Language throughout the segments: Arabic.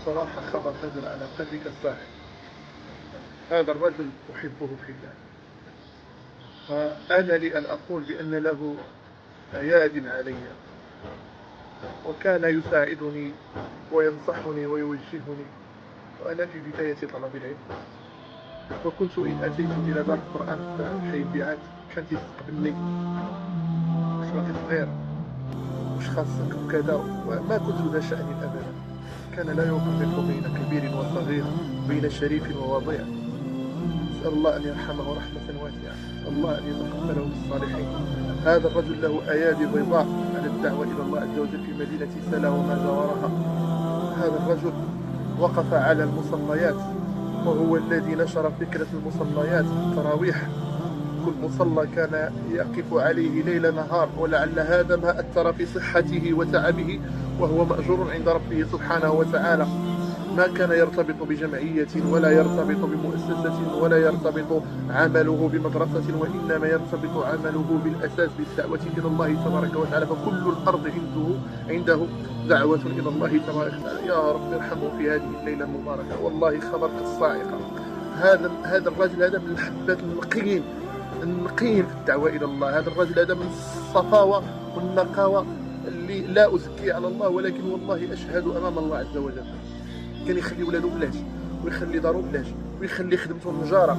صراحة خبر نزل على قلبك الصاحب. هذا الرجل أحبه في الله، وأنا لي أن أقول بأن له أياد علي، وكان يساعدني وينصحني ويوجهني وأنا في بداية طلب العلم. وكنت إن أتيت إلى دار القرآن في حي البيعات كان يستقبلني: واش باغي صغير، واش خاصك وكذا، وما كنت ذا شأن أبدا. كان لا يفرق بين كبير وصغير، بين شريف ووضيع. أسأل الله أن يرحمه رحمة واسعة، الله أن يتقبله بالصالحين. هذا الرجل له أيادي بيضاء على الدعوة إلى الله عز وجل في مدينة سلا وما جاورها. هذا الرجل وقف على المصليات، وهو الذي نشر فكرة المصليات التراويح. كل مصلى كان يقف عليه ليل نهار، ولعل هذا ما أثر في صحته وتعبه، وهو مأجور عند ربه سبحانه وتعالى. ما كان يرتبط بجمعية ولا يرتبط بمؤسسة ولا يرتبط عمله بمدرسة، وإنما يرتبط عمله بالأساس بالدعوة إلى الله تبارك وتعالى. فكل الأرض عنده دعوة إلى الله تبارك وتعالى. يا رب ارحمه في هذه الليلة المباركة، والله خبر الصاعقة. هذا الرجل هذا من الحبات النقيم في الدعوة إلى الله. هذا الرجل هذا من الصفاوة والنقاوة اللي لا أزكي على الله، ولكن والله أشهد أمام الله عز وجل. كان يخلي ولادو بلاش، ويخلي دارو بلاش، ويخلي خدمته النجارة،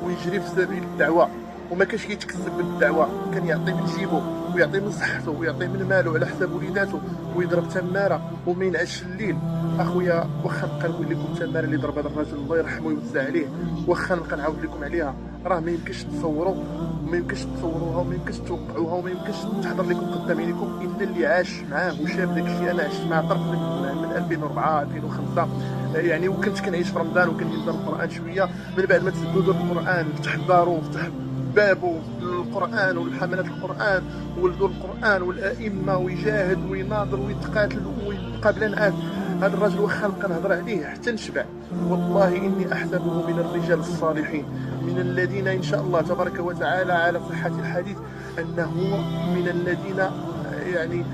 ويجري في سبيل الدعوة، وما كانش يتكسب بالدعوة. كان يعطي من جيبه ويعطي من صحته ويعطي من ماله على حساب وليداته، ويضرب تمارة وما ينعش الليل. اخويا واخا نبقى نقول لكم التمارة اللي ضرب هذا الرجل الله يرحمه ويوسع عليه، واخا نبقى نعاود لكم عليها، راه ما يمكنش تصوروا، ما يمكنش تصوروها، وما يمكنش توقعوها، وما يمكنش تحضر لكم قدام عينيكم الا اللي عاش معاه وشاف داك الشيء. انا عشت مع طرف من 2004 2005 يعني، وكنت كنعيش في رمضان وكندير دار القران شويه. من بعد ما تسدوا دار القران فتح دارو فتح بابه القران والحملات القران ولدوا القران والائمه، ويجاهد ويناضل ويتقاتل ويبقى بلا نعاس. هذا الرجل واخا نبقى نهضر عليه حتى نشبع، والله اني احسبه من الرجال الصالحين، من الذين ان شاء الله تبارك وتعالى على صحه الحديث انه من الذين يعني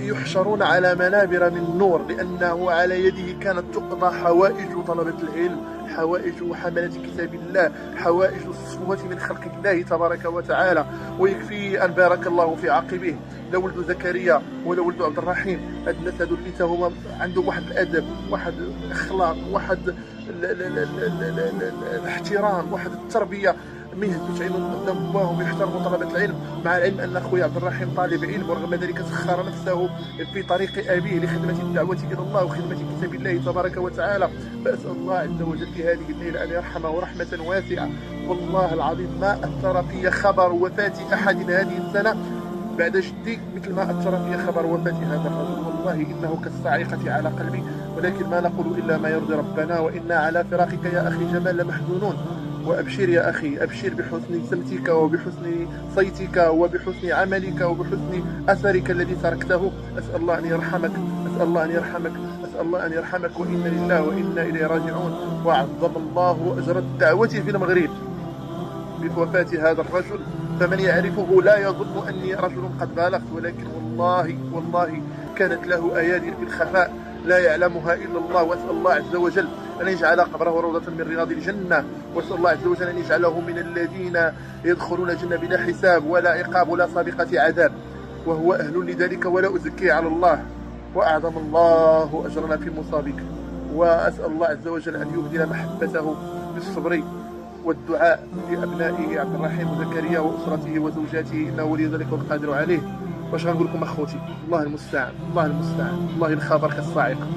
يحشرون على منابر من نور، لأنه على يده كانت تقضى حوائج طلبة العلم، حوائج حملة كتاب الله، حوائج الصفوة من خلق الله تبارك وتعالى. ويكفي أن بارك الله في عقبه، لا ولد زكريا ولا ولد عبد الرحيم، هاد الناس هادو اللي هما عنده واحد الأدب، واحد الأخلاق، واحد الاحترام، واحد التربية، ما يهزوش عينهم قدام باهم، يحترموا طلبة العلم. مع العلم أن أخويا عبد الرحيم طالب علم، ورغم ذلك سخر نفسه في طريق أبيه لخدمة الدعوة إلى الله وخدمة كتاب الله تبارك وتعالى. فأسأل الله عز وجل في هذه الليلة أن يرحمه رحمة واسعة. والله العظيم ما أثر في خبر وفاة أحد هذه السنة بعد جدي مثل ما أثر في خبر وفاة هذا الرجل. والله إنه كالصاعقة على قلبي، ولكن ما نقول إلا ما يرضي ربنا. وإنا على فراقك يا أخي جمال لمحزونون. وأبشر يا أخي، أبشر بحسن سمتك وبحسن صيتك وبحسن عملك وبحسن أثرك الذي تركته. أسأل الله أن يرحمك، أسأل الله أن يرحمك، أسأل الله أن يرحمك، وإنا لله وإنا إليه راجعون. وعظم الله أجر الدعوة في المغرب بوفاة هذا الرجل. فمن يعرفه لا يظن أني رجل قد بالغت، ولكن والله كانت له أيادي في الخفاء لا يعلمها إلا الله. وأسأل الله عز وجل أن يجعل قبره روضة من رياض الجنة، وأسأل الله عز وجل أن يجعله من الذين يدخلون الجنة بلا حساب ولا عقاب ولا سابقة عذاب، وهو أهل لذلك ولا أزكي على الله. وأعظم الله أجرنا في مصابك. وأسأل الله عز وجل أن يبدل محبته بالصبر والدعاء لأبنائه عبد الرحيم وزكريا وأسرته وزوجاته، إنه ولي ذلك والقادر عليه. واش غنقول لكم أخوتي، الله المستعان، الله المستعان، الله الخبر كالصاعقة.